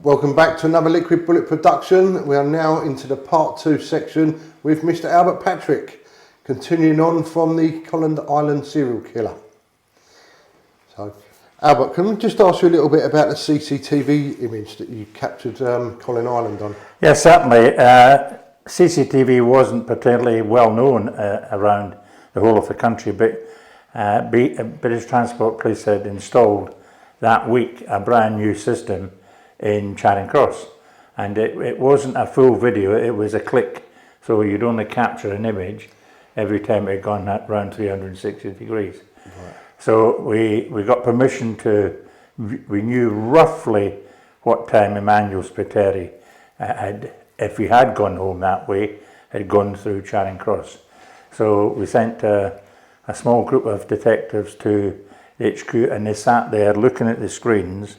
Welcome back to another Liquid Bullet production. We are now into the part 2 section with Mr. Albert Patrick, continuing on from the Colin Ireland serial killer. So, Albert, can we just ask you a little bit about the CCTV image that you captured Colin Ireland on? Yes, certainly. CCTV wasn't particularly well known around the whole of the country, but British Transport Police had installed that week a brand new system in Charing Cross, and it wasn't a full video, it was a click, so you'd only capture an image every time it had gone around 360 degrees. Right. So we got permission we knew roughly what time Emmanuel Spiteri had, if he had gone home that way, had gone through Charing Cross. So we sent a small group of detectives to HQ, and they sat there looking at the screens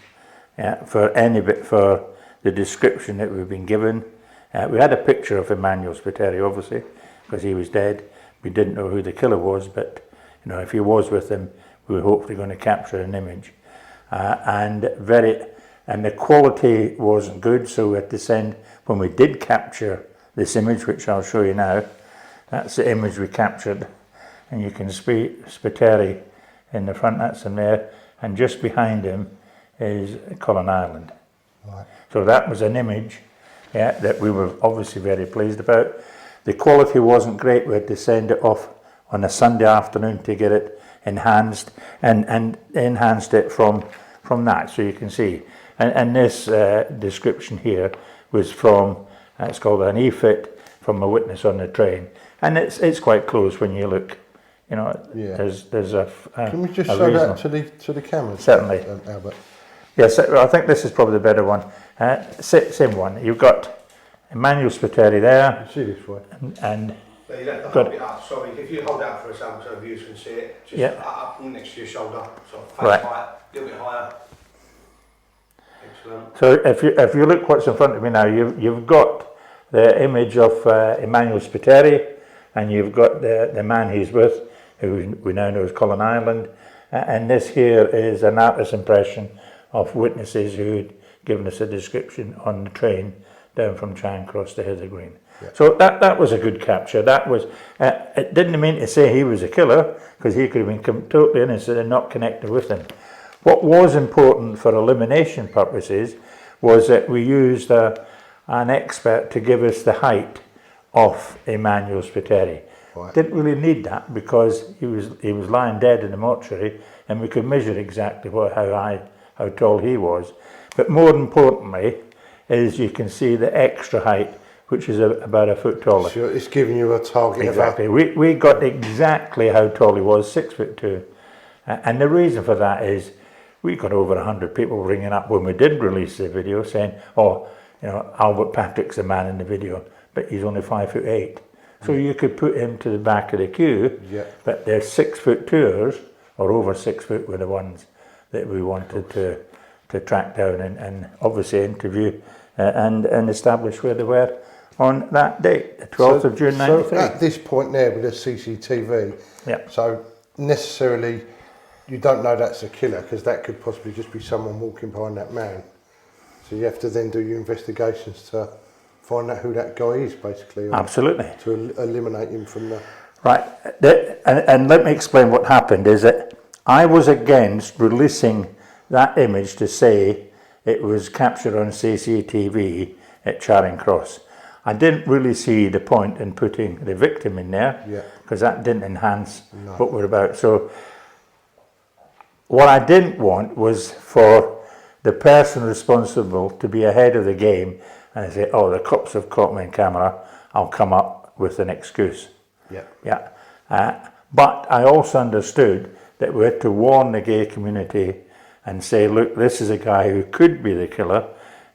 for the description that we've been given. We had a picture of Emmanuel Spiteri, obviously, because he was dead. We didn't know who the killer was, but if he was with him, we were hopefully going to capture an image. And the quality wasn't good, so we had to send, when we did capture this image, which I'll show you now, that's the image we captured, and you can see Spiteri in the front, that's him there, and just behind him is Colin Ireland. Right. So that was an image that we were obviously very pleased about. The quality wasn't great, we had to send it off on a Sunday afternoon to get it enhanced, and enhanced it from that, so you can see. And this description here was from, it's called an E-fit, from a witness on the train, and it's quite close when you look. There's a can we just show that to the camera? Certainly, Albert. Yes, I think this is probably the better one. Same one. You've got Emmanuel Spiteri there. You see this way. And so you let the hold it up. Sorry, if you hold it up for a second so viewers can see it, just up next to your shoulder, sort of face height, a little bit higher. Excellent. So if you look what's in front of me now, you've got the image of Emmanuel Spiteri, and you've got the man he's with, who we now know as Colin Ireland, and this here is an artist's impression of witnesses who'd given us a description on the train down from Charing Cross to Hither Green. Yeah. So that was a good capture. That was, it didn't mean to say he was a killer, because he could have been totally innocent and not connected with him. What was important for elimination purposes was that we used an expert to give us the height of Emmanuel Spiteri. Right. Didn't really need that, because he was lying dead in the mortuary, and we could measure exactly how tall he was. But more importantly is you can see the extra height, which is about a foot taller. Sure, it's giving you a target. Exactly. We got exactly how tall he was, 6'2". And the reason for that is we got over 100 people ringing up when we did release the video saying, Albert Patrick's the man in the video, but he's only 5'8". So you could put him to the back of the queue, but they're 6'2", or over 6 foot were the ones that we wanted to track down and obviously interview and establish where they were on that date, the 12th of June 93. So at this point there with the CCTV, so necessarily you don't know that's a killer, because that could possibly just be someone walking behind that man. So you have to then do your investigations to find out who that guy is, basically. Absolutely. To eliminate him from the... Right, and let me explain what happened, is that I was against releasing that image to say it was captured on CCTV at Charing Cross. I didn't really see the point in putting the victim in there, because that didn't enhance what we're about. So what I didn't want was for the person responsible to be ahead of the game and say, oh, the cops have caught me on camera, I'll come up with an excuse. But I also understood that we had to warn the gay community and say, look, this is a guy who could be the killer.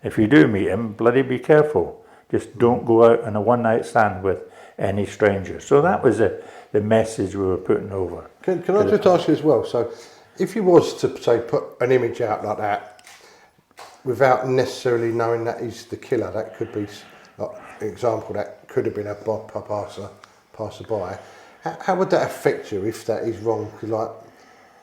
If you do meet him, bloody be careful. Just don't go out on a one-night stand with any stranger. So that was the message we were putting over. Can I just ask you as well, so if you was to, say, put an image out like that, without necessarily knowing that he's the killer, that could be, like, an example, that could have been a passerby, how would that affect you if that is wrong? Like,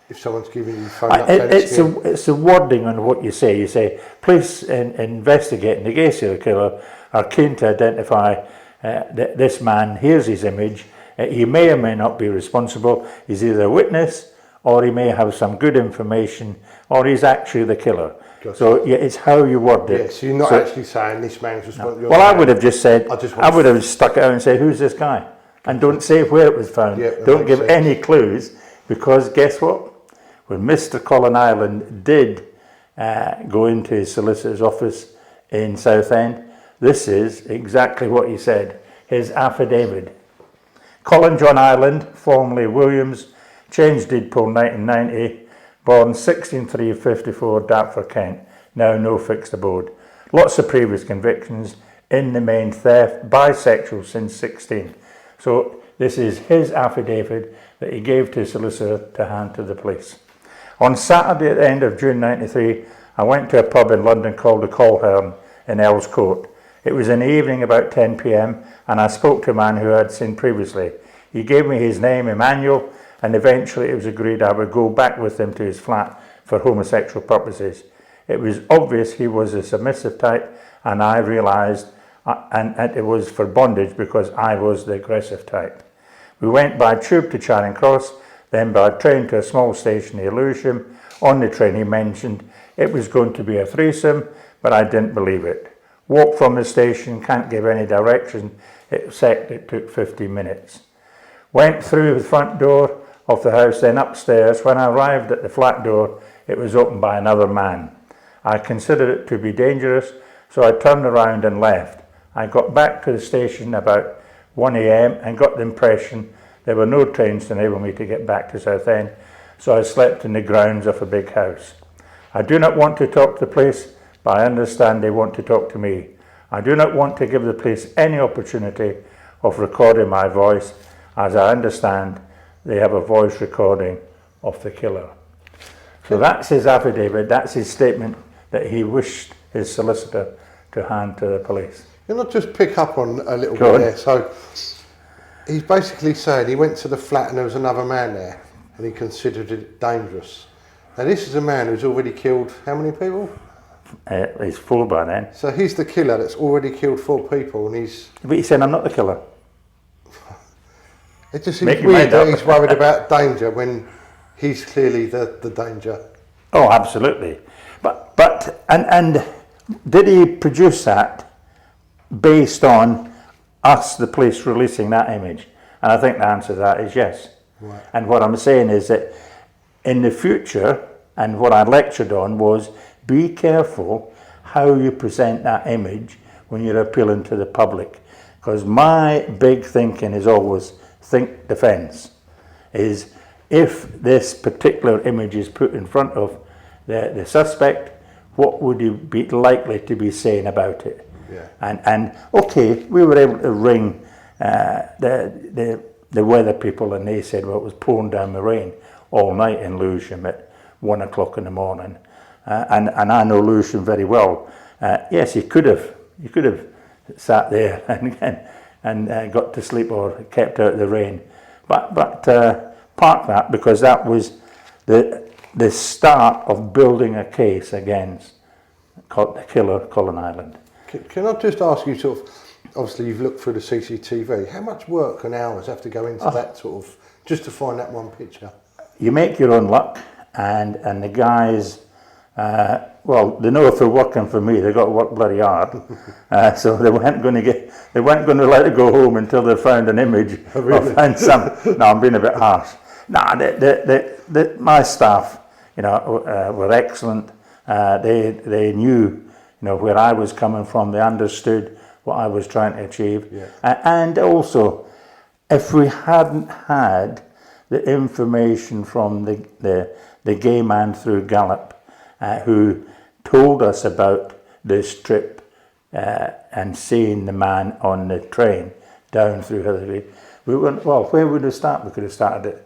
If someone's giving you phone up, then it's the wording on what you say. You say, police investigating the case of the killer are keen to identify this man. Here's his image. He may or may not be responsible. He's either a witness, or he may have some good information, or he's actually the killer. Gotcha. So yeah, it's how you word it. So you're not actually saying this man's responsible. No. Well, I would have just said, I would have stuck it out and said, who's this guy? And don't say where it was found. Don't give any clues, because guess what? When Mr. Colin Ireland did go into his solicitor's office in Southend, this is exactly what he said, his affidavit. Colin John Ireland, formerly Williams, changed deed poll 1990, born 16354, Dartford, Kent, now no fixed abode. Lots of previous convictions, in the main theft, bisexual since 16. So this is his affidavit that he gave to his solicitor to hand to the police. On Saturday at the end of June 93, I went to a pub in London called the Coleherne in Earl's Court. It was in the evening about 10 p.m. and I spoke to a man who I had seen previously. He gave me his name, Emmanuel, and eventually it was agreed I would go back with him to his flat for homosexual purposes. It was obvious he was a submissive type, and I realised and it was for bondage because I was the aggressive type. We went by tube to Charing Cross, then by train to a small station near Lewisham. On the train he mentioned it was going to be a threesome, but I didn't believe it. Walked from the station, can't give any direction, except it took 50 minutes. Went through the front door of the house, then upstairs. When I arrived at the flat door, it was opened by another man. I considered it to be dangerous, so I turned around and left. I got back to the station about 1 a.m. and got the impression there were no trains to enable me to get back to Southend, so I slept in the grounds of a big house. I do not want to talk to the police, but I understand they want to talk to me. I do not want to give the police any opportunity of recording my voice, as I understand they have a voice recording of the killer. So that's his affidavit, that's his statement that he wished his solicitor to hand to the police. You'll not just pick up on a little bit there. So he's basically saying he went to the flat and there was another man there and he considered it dangerous. Now this is a man who's already killed how many people? He's 4 by then. So he's the killer that's already killed 4 people, and he's... But he's saying I'm not the killer. It just seems weird that he's worried about danger when he's clearly the danger. Oh, absolutely. But did he produce that based on us, the police, releasing that image? And I think the answer to that is yes. Right. And what I'm saying is that in the future, and what I lectured on was, be careful how you present that image when you're appealing to the public. Because my big thinking is always think defence. Is if this particular image is put in front of the suspect, what would he be likely to be saying about it? Yeah. And okay, we were able to ring the weather people, and they said, well, it was pouring down the rain all night in Lewisham at 1 o'clock in the morning. And I know Lewisham very well. Yes, you could have sat there and got to sleep or kept out the rain, but park that, because that was the start of building a case against the killer, Colin Ireland. Can I just ask you, sort of, obviously you've looked through the CCTV, how much work and hours have to go into that sort of, just to find that one picture? You make your own luck, and the guys, well, they know if they're working for me, they've got to work bloody hard. So they weren't going to let it go home until they found an image. Oh, really? Or found some. No, I'm being a bit harsh. No, my staff, were excellent. They knew, where I was coming from. They understood what I was trying to achieve. Yeah. And also, if we hadn't had the information from the gay man through Gallup, who told us about this trip and seeing the man on the train down through Heatherfield, we went, well, where would we start? We could have started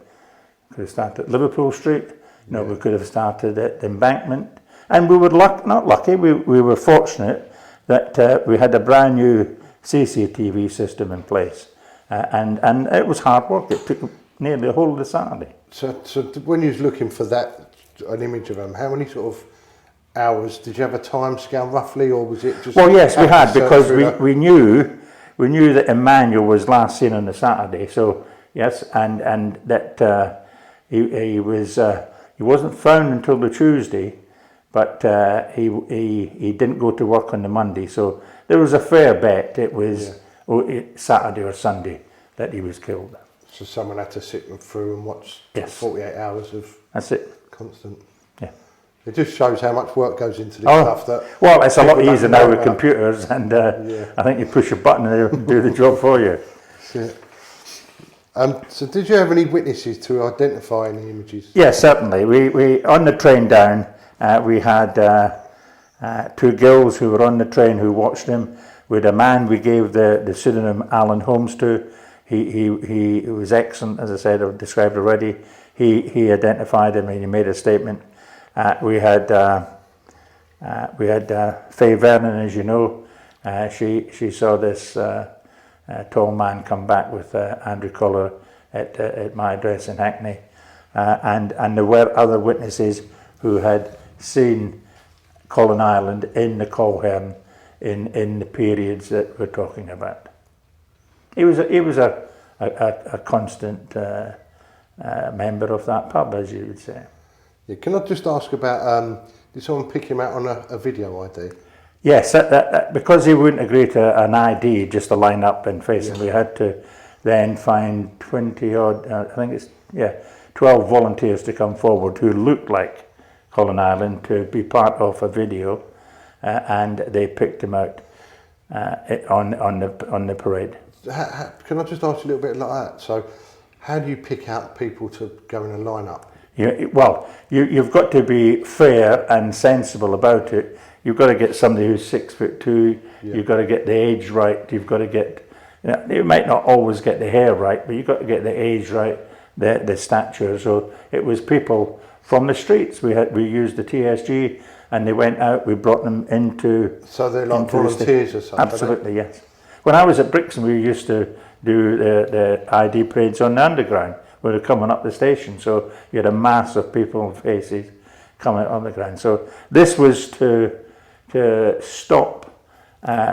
at Liverpool Street. We could have started at the Embankment. And we were not lucky, we were fortunate that we had a brand new CCTV system in place. And it was hard work. It took nearly the whole of the Saturday. So when you was looking for that, an image of him, how many sort of hours, did you have a time scale roughly, or was it just... Well, yes, we had, because we knew that Emmanuel was last seen on the Saturday, so yes, and that he wasn't found until the Tuesday, but he didn't go to work on the Monday, so there was a fair bet it was Saturday or Sunday that he was killed. So someone had to sit through and watch 48 hours of... That's it. Constant. Yeah. It just shows how much work goes into this stuff. That well, it's a lot easier now with computers, and I think you push a button and they'll do the job for you. So did you have any witnesses to identify any images? Yes, certainly. We on the train down, we had 2 girls who were on the train who watched him. We had a man we gave the pseudonym Alan Holmes to. He was excellent, as I said, I've described already. He identified him and he made a statement. We had Faye Vernon, as you know. She saw this tall man come back with Andrew Collar at my address in Hackney, and there were other witnesses who had seen Colin Ireland in the Coleherne in the periods that we're talking about. He was a constant member of that pub, as you would say. Yeah, can I just ask about, did someone pick him out on a video ID? Yes, because he wouldn't agree to an ID, just to line up and face him, we had to then find 20 odd, I think it's, 12 volunteers to come forward who looked like Colin Ireland to be part of a video, and they picked him out on the parade. Can I just ask you a little bit like that? So, how do you pick out people to go in a lineup? You've got to be fair and sensible about it. You've got to get somebody who's 6'2". You've got to get the age right. You've got to get, you might not always get the hair right, but you've got to get the age right, the stature. So it was people from the streets. We used the TSG, and they went out. We brought them into. So they're like volunteers or something. Absolutely, yes. When I was at Brixton, we used to do the ID parades on the underground. We were coming up the station, so you had a mass of people, faces, coming on the ground. So this was to stop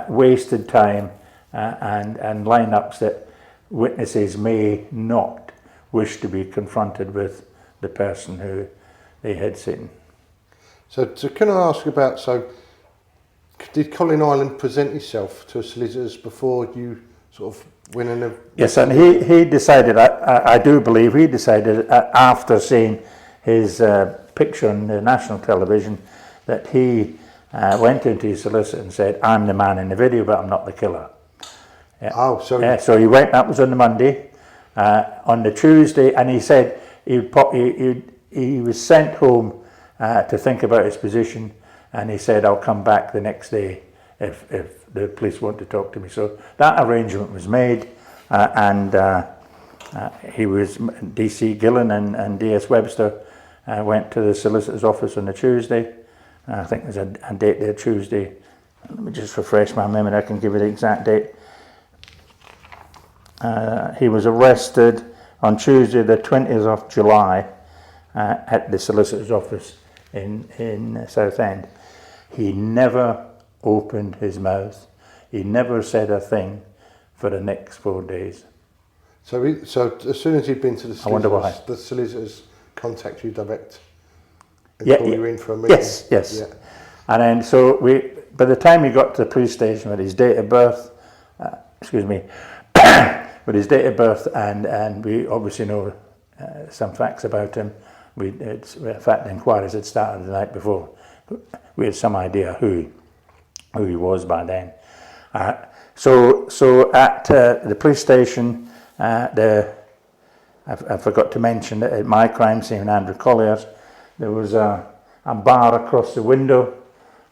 wasted time and lineups that witnesses may not wish to be confronted with the person who they had seen. So can I ask about, did Colin Ireland present himself to solicitors before you sort of went in? Yes, and he decided, I do believe he decided after seeing his picture on the national television that he went into his solicitor and said, I'm the man in the video, but I'm not the killer. Yeah. Oh, so... so he went, that was on the Monday. On the Tuesday, and he said he was sent home to think about his position, and he said, I'll come back the next day if the police want to talk to me. So that arrangement was made, and he was, DC Gillen and DS Webster went to the solicitor's office on the Tuesday. I think there's a date there, Tuesday. Let me just refresh my memory, I can give you the exact date. He was arrested on Tuesday the 20th of July at the solicitor's office in Southend. He never opened his mouth. He never said a thing for the next 4 days. So as soon as he'd been to the solicitors, I wonder why. The solicitors contact you direct and call you in for a meeting? Yes. Yeah. And then so by the time he got to the police station with his date of birth, with his date of birth, and we obviously know some facts about him. In fact, the inquiries had started the night before. We had some idea who he was by then. So at the police station, I forgot to mention that at my crime scene in Andrew Collier's, there was a bar across the window,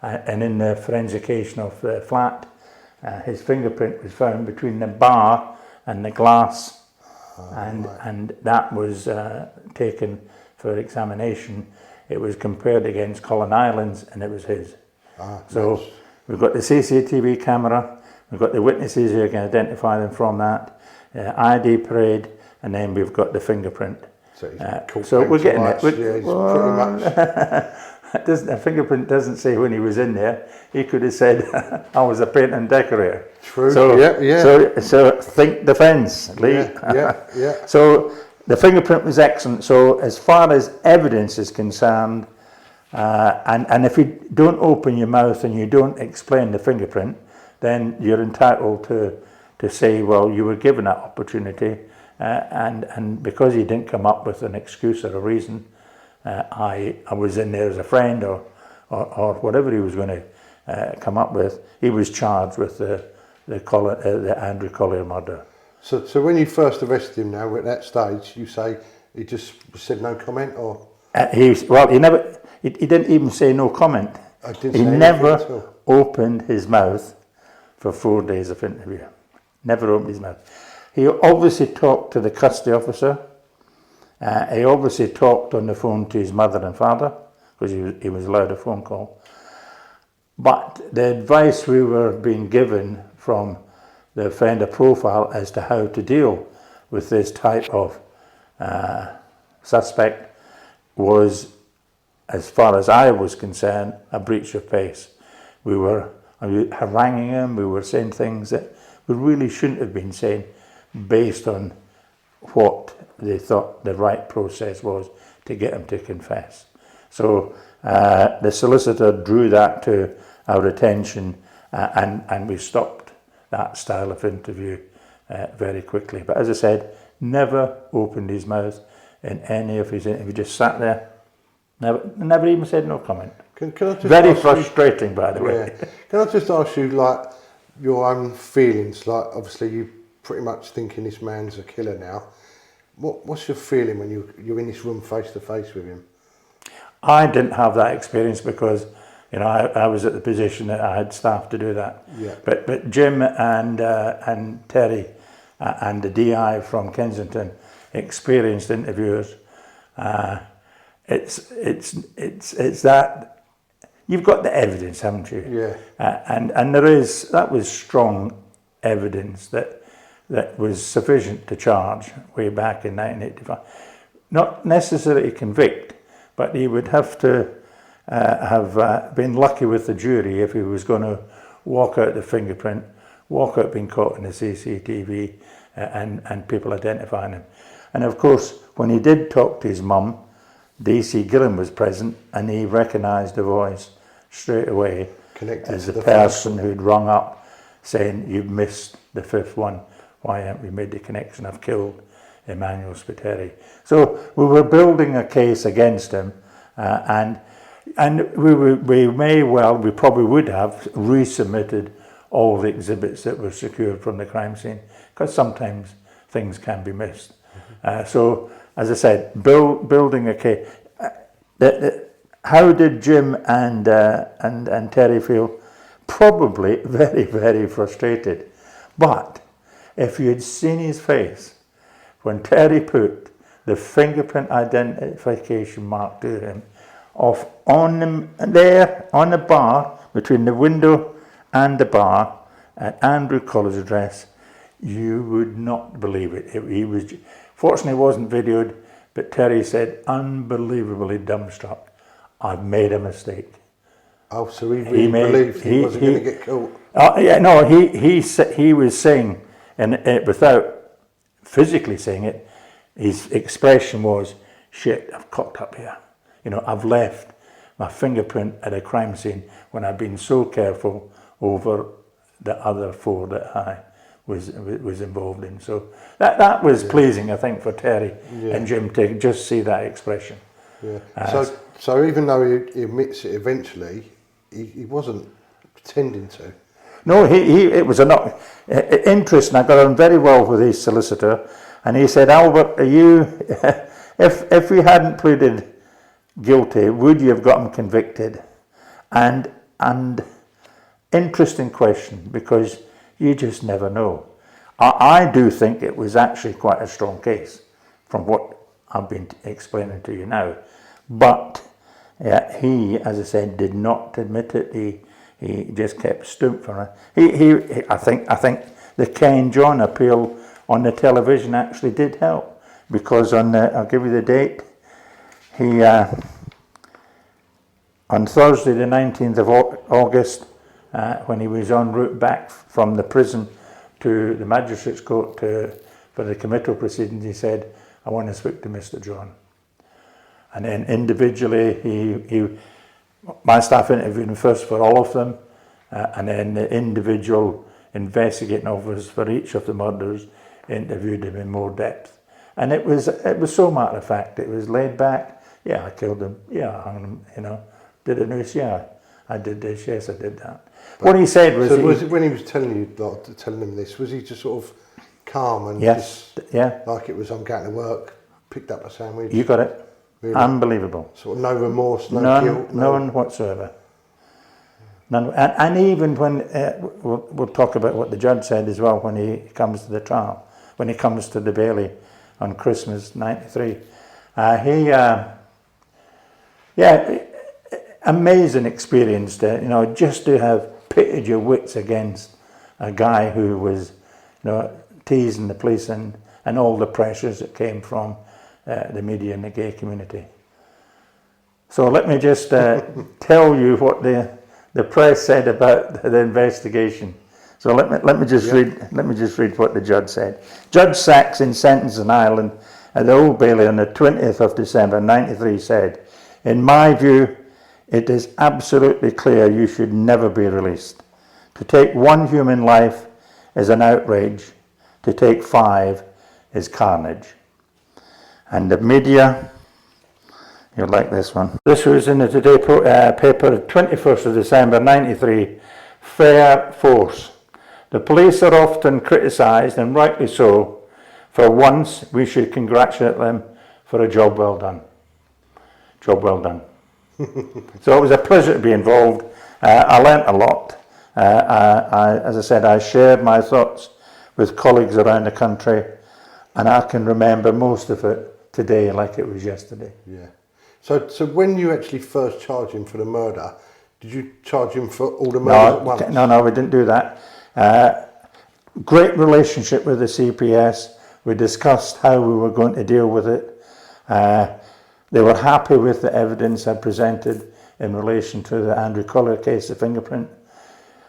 and in the forensication of the flat, his fingerprint was found between the bar and the glass, and that was taken for examination. It was compared against Colin Ireland's, and it was his. So nice. We've got the CCTV camera, we've got the witnesses who can identify them from that, ID parade, and then we've got the fingerprint. So, he's caught so we're getting rights. it. Yeah, he's pretty much. A fingerprint doesn't say when he was in there. He could have said, "I was a paint and decorator." True. So, yeah. So think defence, Lee. Yeah. So the fingerprint was excellent. So as far as evidence is concerned, and if you don't open your mouth and you don't explain the fingerprint, then you're entitled to say, well, you were given that opportunity, and because he didn't come up with an excuse or a reason, I was in there as a friend or whatever he was going to come up with, he was charged with the Andrew Coleherne murder. So when you first arrested him now, at that stage, you say he just said no comment, or? He didn't even say no comment. He never opened his mouth for 4 days of interview. Never opened his mouth. He obviously talked to the custody officer. He obviously talked on the phone to his mother and father, because he was allowed a phone call. But the advice we were being given from the offender profile as to how to deal with this type of suspect was, as far as I was concerned, a breach of pace. We were haranguing him, we were saying things that we really shouldn't have been saying based on what they thought the right process was to get him to confess. So the solicitor drew that to our attention, and we stopped that style of interview very quickly. But as I said, never opened his mouth in any of his interviews. He just sat there, never even said no comment. Can I just very frustrating, by the way. Can I just ask you, like, your own feelings? Like, obviously, you pretty much thinking this man's a killer now. What's your feeling when you're in this room face to face with him? I didn't have that experience because, you know, I was at the position that I had staff to do that. Yeah. But Jim and Terry and the DI from Kensington, experienced interviewers. It's that you've got the evidence, haven't you? Yeah. And that was strong evidence that was sufficient to charge way back in 1985. Not necessarily convict, but he would have to have been lucky with the jury if he was going to walk out the fingerprint, walk out being caught in the CCTV, and people identifying him. And of course, when he did talk to his mum, DC Gillen was present, and he recognised the voice straight away as the person who'd rung up saying, "You've missed the fifth one. Why haven't we made the connection? I've killed Emmanuel Spiteri." So we were building a case against him, and we probably would have resubmitted all the exhibits that were secured from the crime scene, because sometimes things can be missed. So, as I said, building a case. How did Jim and Terry feel? Probably very, very frustrated. But if you had seen his face when Terry put the fingerprint identification mark to him on the bar, between the window and the bar at Andrew Coleh's address, you would not believe it. Fortunately, it wasn't videoed, but Terry said, unbelievably dumbstruck, "I've made a mistake." Oh, so he really believed he wasn't going to get caught. Yeah, no, he was saying, and without physically saying it, his expression was, "Shit, I've cocked up here. You know, I've left my fingerprint at a crime scene when I've been so careful over the other four that I was involved in." So that was pleasing, I think, for Terry and Jim to just see that expression. Yeah. So even though he admits it eventually, he wasn't pretending to. No, it was interesting. I got on very well with his solicitor, and he said, "Albert, are you? if we hadn't pleaded guilty, would you have got him convicted?" And interesting question, because you just never know. I do think it was actually quite a strong case from what I've been explaining to you now. But he, as I said, did not admit it. He just kept stooped for it. I think the Ken John appeal on the television actually did help, because I'll give you the date. He on Thursday the 19th of August, when he was en route back from the prison to the magistrate's court for the committal proceedings, he said, "I want to speak to Mr. John." And then individually, my staff interviewed him first for all of them, and then the individual investigating officers for each of the murders interviewed him in more depth. And it was so matter of fact. It was laid back. Yeah, I killed him. Yeah, I hung him. You know, did it this? Yeah, I did this. Yes, I did that. But what he said was, so when he was telling him this, was he just sort of calm and yes, just, yeah, like it was, I'm going to work, picked up a sandwich? You got it. Really? Unbelievable. Sort of no remorse, no guilt? None whatsoever. None. And even when, we'll talk about what the judge said as well when he comes to the trial, when he comes to the Bailey on Christmas '93. Amazing experience there, you know, just to have pitted your wits against a guy who was, you know, teasing the police and all the pressures that came from the media and the gay community. So let me just tell you what the press said about the investigation. So let me just read what the judge said. Judge Sachs, in sentence in Ireland at the Old Bailey on the 20th of December '93, said, "In my view, it is absolutely clear you should never be released. To take one human life is an outrage. To take 5 is carnage." And the media, you'll like this one. This was in the Today paper, 21st of December '93. Fair force. The police are often criticised, and rightly so. For once, we should congratulate them for a job well done. Job well done. So it was a pleasure to be involved. I learnt a lot. As I said, I shared my thoughts with colleagues around the country, and I can remember most of it today like it was yesterday. Yeah. So when you actually first charged him for the murder, did you charge him for all the murders at once? No, we didn't do that. Great relationship with the CPS. We discussed how we were going to deal with it. They were happy with the evidence I presented in relation to the Andrew Coleherne case, the fingerprint.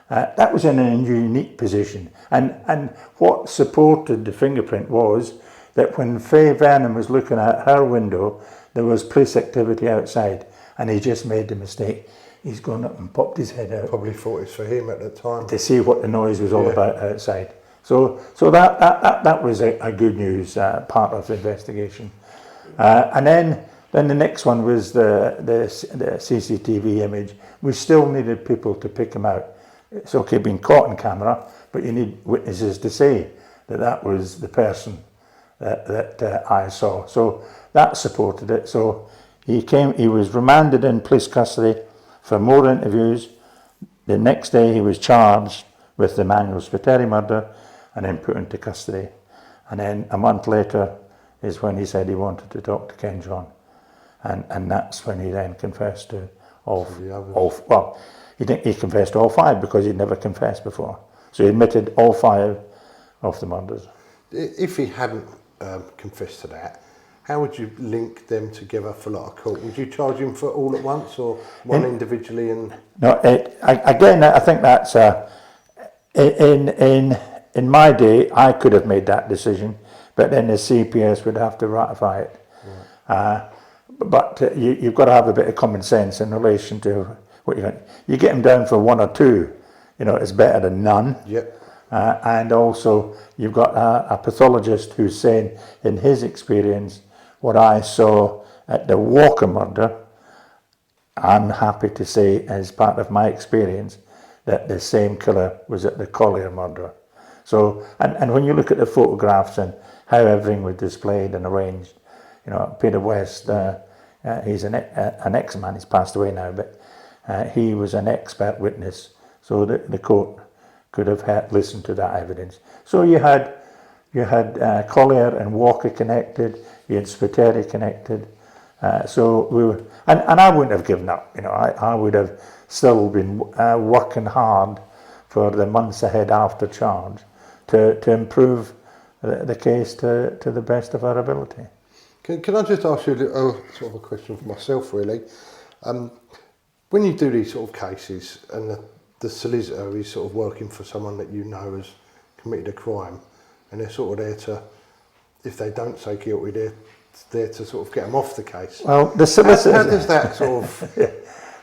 That was in a unique position. And what supported the fingerprint was that when Faye Vernon was looking at her window, there was police activity outside, and he just made the mistake. He's gone up and popped his head out. Probably thought it was for him at the time. To see what the noise was all about outside. So that was a good news part of the investigation. And then the next one was the CCTV image. We still needed people to pick him out. It's okay being caught on camera, but you need witnesses to say that was the person that I saw. So that supported it. So he was remanded in police custody for more interviews. The next day he was charged with the Manuel Spiteri murder and then put into custody. And then a month later is when he said he wanted to talk to Ken John. And that's when he then confessed to all well, he confessed to all 5 because he'd never confessed before. So he admitted all 5 of the murders. If he hadn't confessed to that, how would you link them together for like a court? Would you charge him for all at once or one individually? And no, again, I think that's in my day I could have made that decision, but then the CPS would have to ratify it. Right. But you've got to have a bit of common sense in relation to what you get him down for 1 or 2. You know, it's better than none. Yep. And also you've got a pathologist who's saying, in his experience, what I saw at the Walker murder, I'm happy to say, as part of my experience, that the same killer was at the Coleherne murder. So, and when you look at the photographs and how everything was displayed and arranged, you know, Peter West, he's an ex-man, he's passed away now, but he was an expert witness, so the court could have listened to that evidence. So you had Coleherne and Walker connected, you had Spiteri connected, so we were, and I wouldn't have given up. You know, I would have still been working hard for the months ahead after charge to improve the case to the best of our ability. Can I just ask you sort of a question for myself, really? When you do these sort of cases and the solicitor is sort of working for someone that you know has committed a crime, and they're sort of there to, if they don't say guilty, they're there to sort of get them off the case. Well, the solicitor... How does that sort of... Yeah.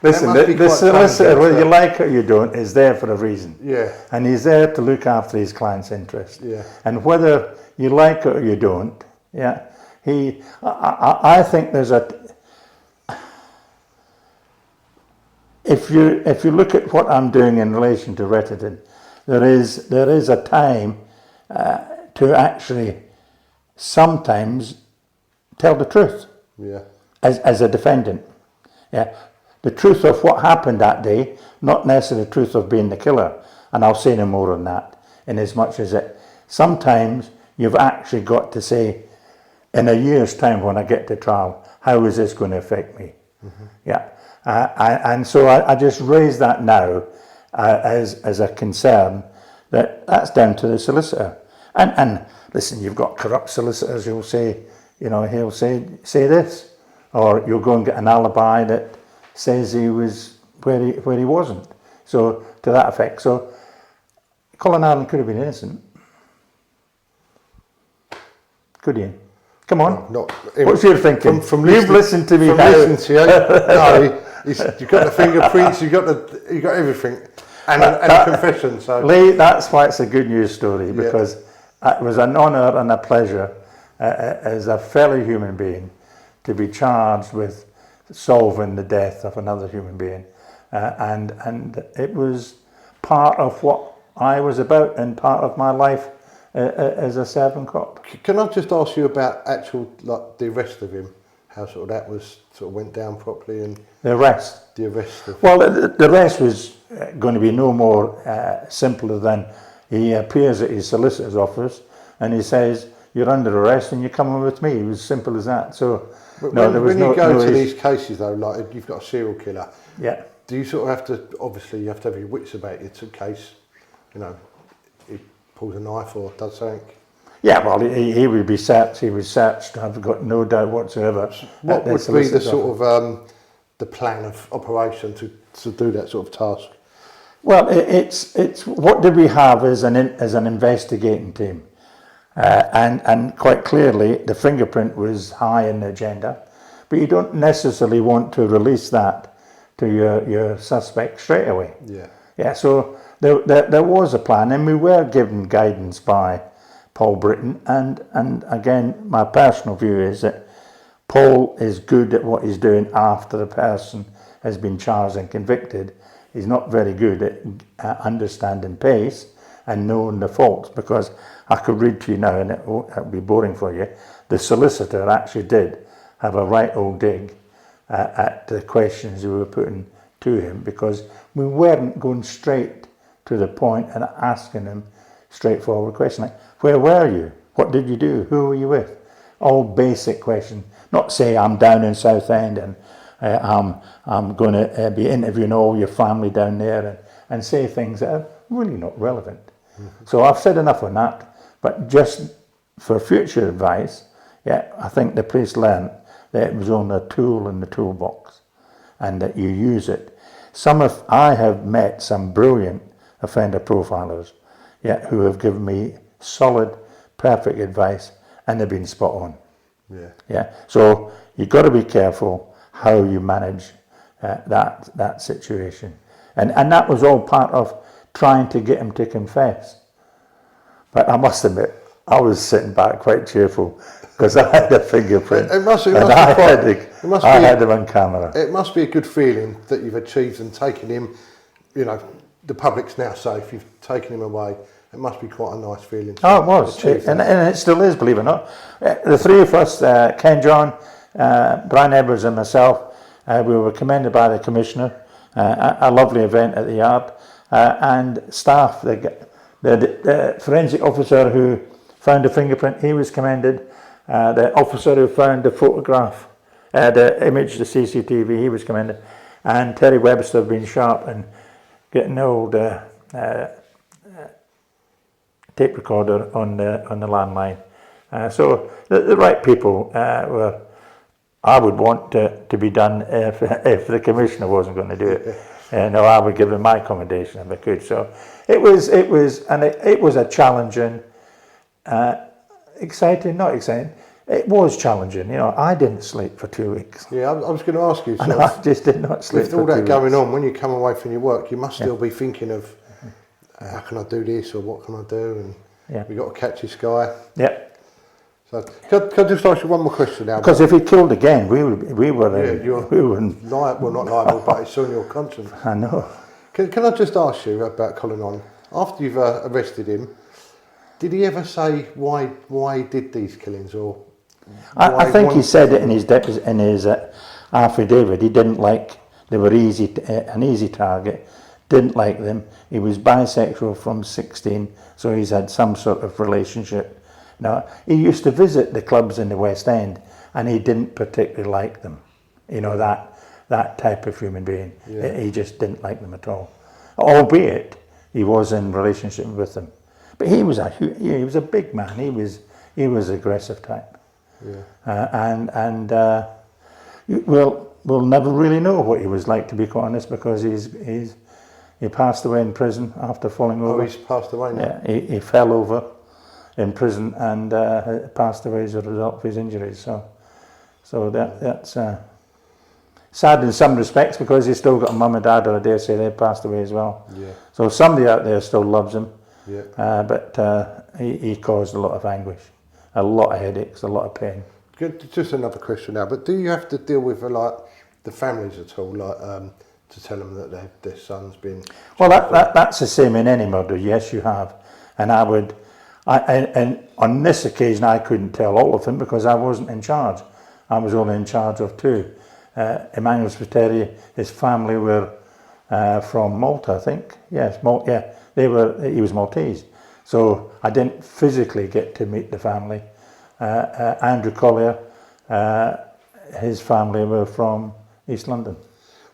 Listen, the solicitor, whether you like it or you don't, is there for a reason. Yeah. And he's there to look after his client's interest. Yeah. And whether you like it or you don't, yeah, I think there's a... If you look at what I'm doing in relation to Retterton, there is a time to actually sometimes tell the truth. Yeah. As a defendant. Yeah. The truth of what happened that day, not necessarily the truth of being the killer. And I'll say no more on that, in as much as it sometimes you've actually got to say, in a year's time when I get to trial, how is this going to affect me? Mm-hmm. Yeah. And so I just raise that now as a concern that's down to the solicitor. And listen, you've got corrupt solicitors who'll say, he'll say this, or you'll go and get an alibi that says he was where he wasn't. So to that effect. So Colin Ireland could have been innocent. Could he? Come on. What's your thinking? You've listened to me now. Listening to you. No, you've got the fingerprints, you've got everything, and a confession. So Lee, that's why it's a good news story, because it was an honour and a pleasure as a fellow human being to be charged with solving the death of another human being, and it was part of what I was about and part of my life as a serving cop. Can I just ask you about the arrest of him? How sort of that was sort of went down properly, and the arrest. Well, the arrest was going to be no more simpler than he appears at his solicitor's office and he says, "You're under arrest and you're coming with me." It was simple as that. So when you go to these cases though, like you've got a serial killer, yeah, do you sort of have to, obviously you have to have your wits about you in case, he pulls a knife or does something? Yeah, well, he would be searched. He was searched. I've got no doubt whatsoever. What would be the sort of the plan of operation to do that sort of task? Well, it's what did we have as an investigating team, and quite clearly the fingerprint was high in the agenda, but you don't necessarily want to release that to your suspect straight away. Yeah. Yeah. So there was a plan, and we were given guidance by Paul Britton, and again, my personal view is that Paul is good at what he's doing after the person has been charged and convicted. He's not very good at understanding pace and knowing the faults, because I could read to you now, and it'll be boring for you. The solicitor actually did have a right old dig at the questions we were putting to him, because we weren't going straight to the point and asking him straightforward questions like, where were you? What did you do? Who were you with? All basic questions. Not say, I'm down in Southend and I'm going to be interviewing all your family down there, and say things that are really not relevant. Mm-hmm. So I've said enough on that, but just for future advice, I think the police learned that it was only a tool in the toolbox and that you use it. I have met some brilliant offender profilers who have given me solid, perfect advice, and they've been spot on. Yeah. So you've got to be careful how you manage that situation, and that was all part of trying to get him to confess. But I must admit, I was sitting back quite cheerful because I had a fingerprint. I had him on camera. It must be a good feeling that you've achieved and taken him. The public's now safe. You've taken him away. It must be quite a nice feeling. It was, and it still is, believe it or not. The three of us, Ken John, Brian Edwards and myself, we were commended by the Commissioner, a lovely event at the Yard, and staff, the forensic officer who found the fingerprint, he was commended, the officer who found the photograph, the image, the CCTV, he was commended, and Terry Webster being sharp and getting old tape recorder on the landline. So the right people were. I would want to be done if the commissioner wasn't going to do it. No, I would give them my accommodation if I could. So it was a challenging, exciting, not exciting. It was challenging. You know, I didn't sleep for 2 weeks. Yeah, I was going to ask you. And I just did not sleep. With all that going on, when you come away from your work, you must still be thinking of how can I do this or what can I do, and we got to catch this guy. Yeah. So can I just ask you one more question now? Because if he killed again, we were well, not liable, but it's on your conscience. I know. Can I just ask you about Colin Ireland? After you've arrested him, did he ever say why he did these killings, or? I think he said it in his affidavit. He didn't like, they were an easy target. Didn't like them. He was bisexual from 16, so he's had some sort of relationship. Now, he used to visit the clubs in the West End, and he didn't particularly like them. You know, that type of human being. Yeah. He just didn't like them at all. Albeit, he was in relationship with them. But he was a big man. He was aggressive type. Yeah. We'll never really know what he was like, to be quite honest, because he passed away in prison after falling over. Oh, he's passed away now? Yeah, he fell over in prison and passed away as a result of his injuries. So that's sad in some respects, because he's still got a mum and dad, or I dare say they passed away as well. Yeah. So somebody out there still loves him. Yeah. But he caused a lot of anguish, a lot of headaches, a lot of pain. Just another question now, but do you have to deal with like the families at all, like to tell them that their son's been? Well, that's the same in any murder. Yes, you have, and and on this occasion I couldn't tell all of them because I wasn't in charge. I was only in charge of 2. Emmanuel Spiteri, his family were from Malta, I think. Yes, he was Maltese, so I didn't physically get to meet the family. Andrew Collier, his family were from East London.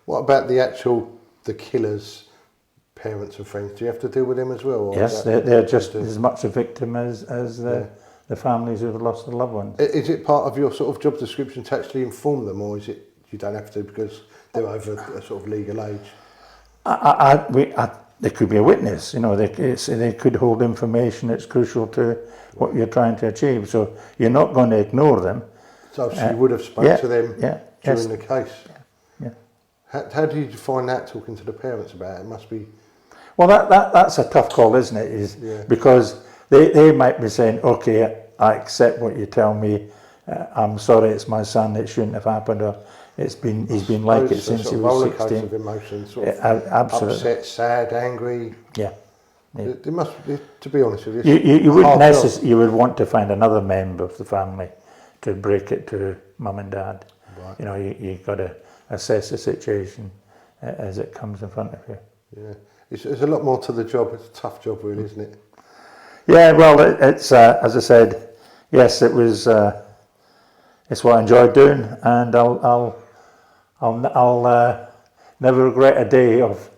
What about the killers' parents and friends? Do you have to deal with them as well? Or yes, they're just as much a victim as the families who have lost their loved ones. Is it part of your sort of job description to actually inform them, or is it you don't have to because they're over a sort of legal age? There could be a witness, you know, they could hold information that's crucial to what you're trying to achieve. So you're not going to ignore them. So you would have spoken to them during the case? Yeah. How do you find that, talking to the parents about it? It must be... Well, that's a tough call, isn't it? Because they might be saying, okay, I accept what you tell me. I'm sorry, it's my son, it shouldn't have happened, or he's been like it since he was 16. Of emotions, sort of absolutely. Upset, sad, angry. Yeah. It must be, to be honest with you. You wouldn't necessarily. You would want to find another member of the family to break it to mum and dad. Right. You know, you got to assess the situation as it comes in front of you. Yeah, there's a lot more to the job. It's a tough job, really, isn't it? Yeah. Well, it's as I said. Yes, it was. It's what I enjoyed doing, and I'll never regret a day of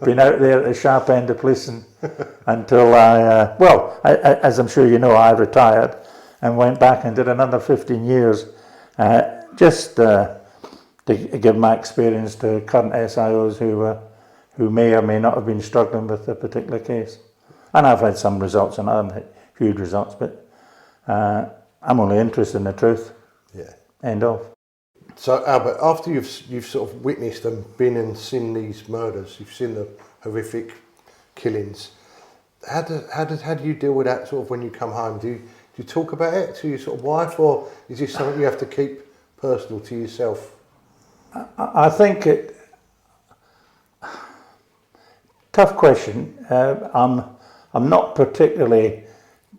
being out there at the sharp end of policing until as I'm sure you know, I retired and went back and did another 15 years just to give my experience to current SIOs who may or may not have been struggling with a particular case. And I've had some results, and I haven't had huge results, but I'm only interested in the truth. Yeah. End of. So Albert, after you've sort of witnessed and been and seen these murders, you've seen the horrific killings. How do you deal with that sort of when you come home? Do you talk about it to your sort of wife, or is this something you have to keep personal to yourself? I think tough question. I'm not particularly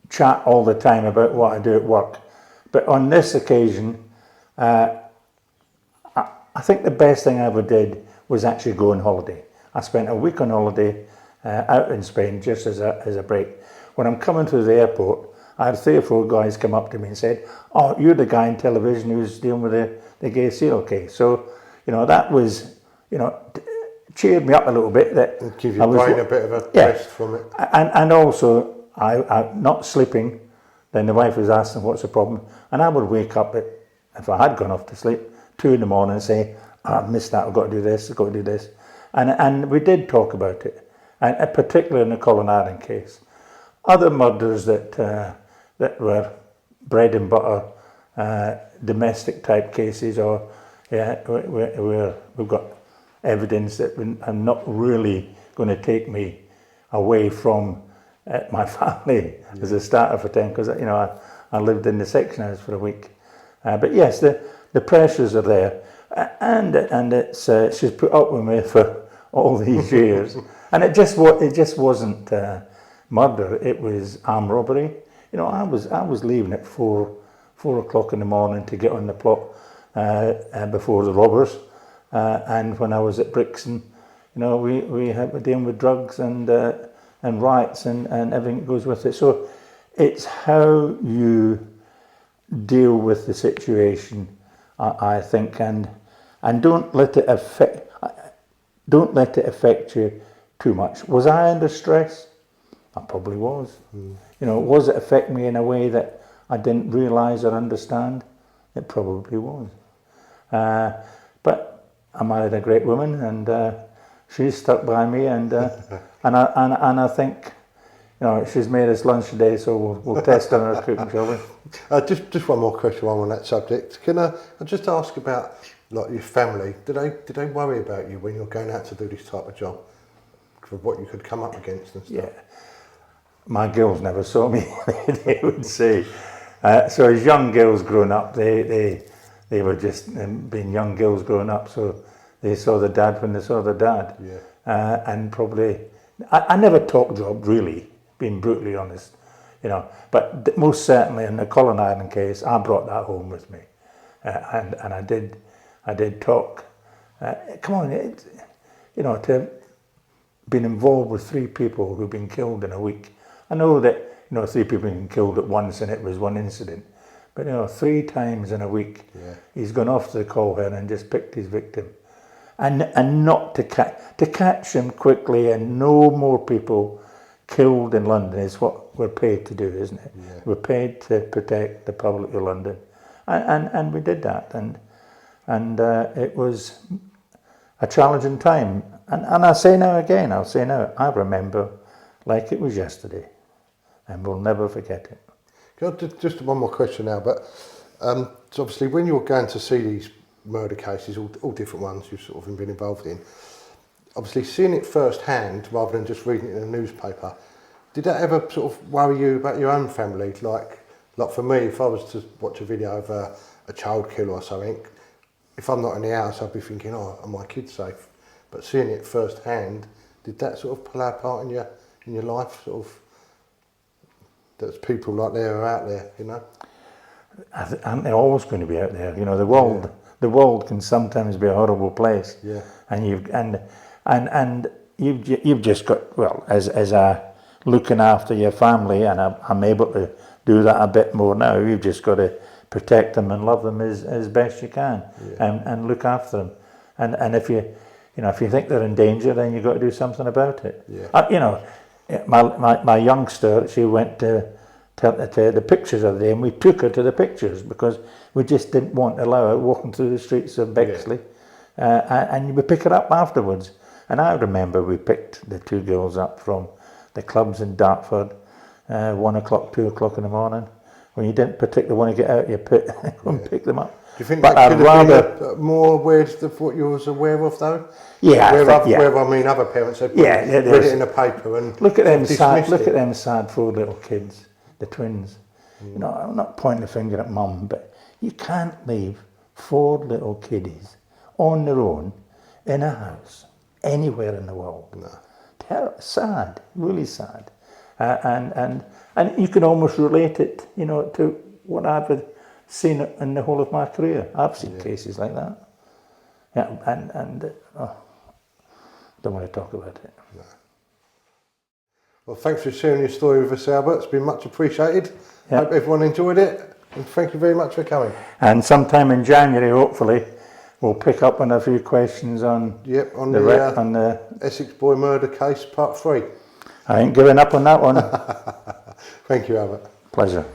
chat all the time about what I do at work, but on this occasion, I think the best thing I ever did was actually go on holiday. I spent a week on holiday out in Spain just as a break. When I'm coming through the airport, I had 3 or 4 guys come up to me and said, "Oh, you're the guy in television who's dealing with the gay serial case." So, you know, that was, you know, cheered me up a little bit. That give your brain a bit of a rest from it. And also, I not sleeping, then the wife was asking what's the problem, and I would wake up if I had gone off to sleep, 2 in the morning and say, I've missed that, I've got to do this, I've got to do this. And we did talk about it, and particularly in the Colin Ireland case. Other murders that were bread and butter, domestic type cases, or where we've got evidence that are not really going to take me away from my family as a starter for 10, because I lived in the section house for a week. But yes, the pressures are there, and it's she's put up with me for all these years, and it just wasn't murder. It was armed robbery. I was leaving at 4 o'clock in the morning to get on the plot before the robbers, and when I was at Brixton, we had dealing with drugs and rights and everything that goes with it. So it's how you deal with the situation, I think, and don't let it affect you too much. Was I under stress? I probably was. Was it affect me in a way that I didn't realise or understand? It probably was. But I married a great woman, and she's stuck by me, and I think, she's made us lunch today, so we'll test on her cooking, shall we? Just one more question while on that subject. Can I just ask about your family? Did they worry about you when you're going out to do this type of job, for what you could come up against and stuff? Yeah. My girls never saw me, they would say. So as young girls growing up, they were just being young girls growing up, so they saw the dad when they saw the dad. Yeah. And probably, I never talked job really, being brutally honest, but most certainly in the Colin Ireland case, I brought that home with me. And I did talk. Come on, to have been involved with 3 people who've been killed in a week. I know that 3 people been killed at once and it was one incident, but 3 times in a week, he's gone off to the Coleherne and just picked his victim, and not to catch him quickly, and no more people killed in London is what we're paid to do, isn't it? Yeah. We're paid to protect the public of London, and we did that, and it was a challenging time, and I'll say now, I remember like it was yesterday, and we'll never forget it. Just one more question now, but so obviously when you're going to see these murder cases, all different ones you've sort of been involved in, obviously seeing it firsthand rather than just reading it in a newspaper, did that ever sort of worry you about your own family? Like for me, if I was to watch a video of a child killer or something, if I'm not in the house, I'd be thinking, are my kids safe? But seeing it firsthand, did that sort of play a part in your life, sort of, that people like that are out there, Aren't they always going to be out there? The world can sometimes be a horrible place. Yeah. And you've just got, as a looking after your family, and I'm able to do that a bit more now. You've just got to protect them and love them as best you can, and look after them. And if you think they're in danger, then you've got to do something about it. Yeah. My youngster, she went to the pictures of the day, and we took her to the pictures because we just didn't want to allow her walking through the streets of Bexley, and we pick her up afterwards. And I remember we picked the 2 girls up from the clubs in Dartford, 1 o'clock, 2 o'clock in the morning. When you didn't particularly want to get out, you go and pick them up. Do you think that could have been more aware of what you was aware of, though? Yeah, where other parents had read it in the paper and look at them sad 4 little kids, the twins. I'm not pointing the finger at mum, but you can't leave 4 little kiddies on their own in a house anywhere in the world. No. Sad, really sad, and you can almost relate it, to what I've seen in the whole of my career. I've seen cases like that. Yeah, and don't want to talk about it. No. Well, thanks for sharing your story with us, Albert. It's been much appreciated. Yep. Hope everyone enjoyed it, and thank you very much for coming. And sometime in January, hopefully, we'll pick up on a few questions on the Essex boy murder case, part 3. I ain't giving up on that one. Thank you, Albert. Pleasure.